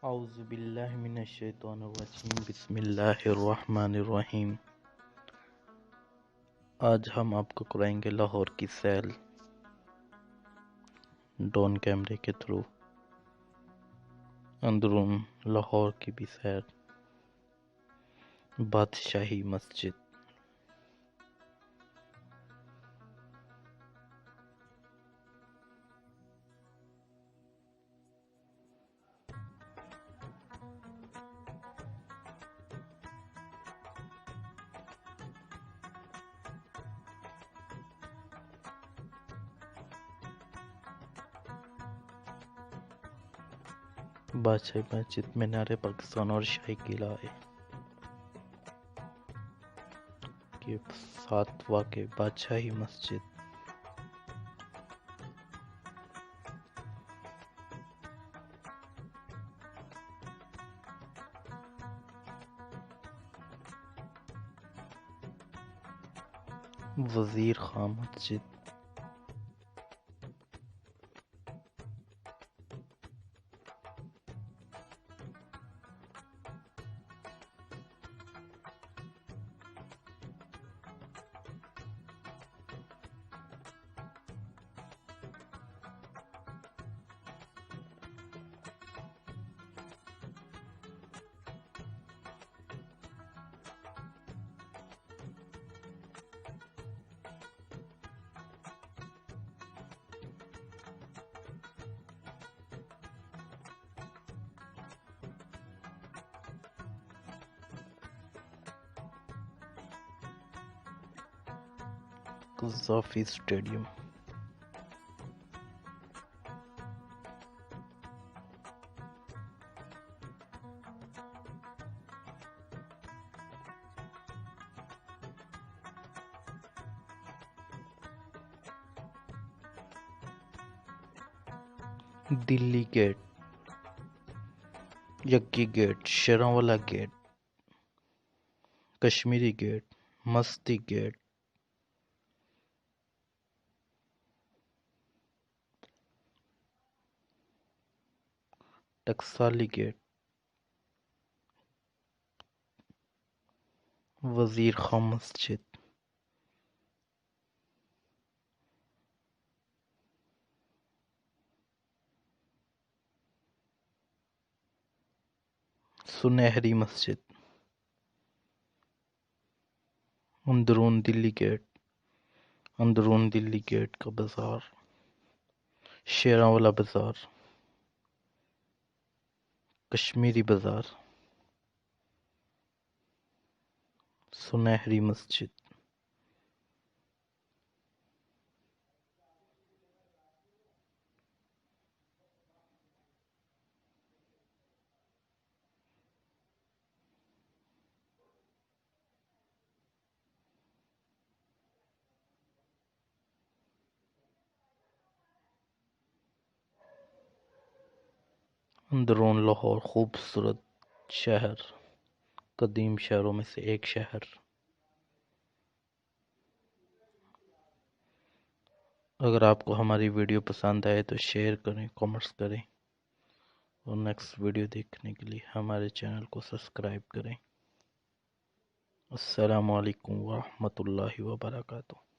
اعوذ باللہ من الشیطان الرجیم بسم اللہ الرحمن الرحیم۔ آج ہم آپ کو کرائیں گے لاہور کی سیل ڈرون کیمرے کے تھرو، اندرون لاہور کی بھی سیر، بادشاہی مسجد۔ بادشاہی مسجد، مینار پاکستان اور شاہی قلعہ کے ساتھ واقع بادشاہی مسجد۔ وزیر خان مسجد، قذافی اسٹیڈیم، دلی گیٹ، یکی گیٹ، شیراں والا گیٹ، کشمیری گیٹ، مستی گیٹ، ٹکسالی گیٹ، وزیر خان مسجد، سنہری مسجد، اندرون دلی گیٹ، اندرون دلی گیٹ کا بازار، شیراں والا بازار، کشمیری بازار، سنہری مسجد۔ اندرون لاہور خوبصورت شہر، قدیم شہروں میں سے ایک شہر۔ اگر آپ کو ہماری ویڈیو پسند آئے تو شیئر کریں، کامنٹس کریں، اور نیکسٹ ویڈیو دیکھنے کے لیے ہمارے چینل کو سبسکرائب کریں۔ السلام علیکم ورحمۃ اللہ وبرکاتہ۔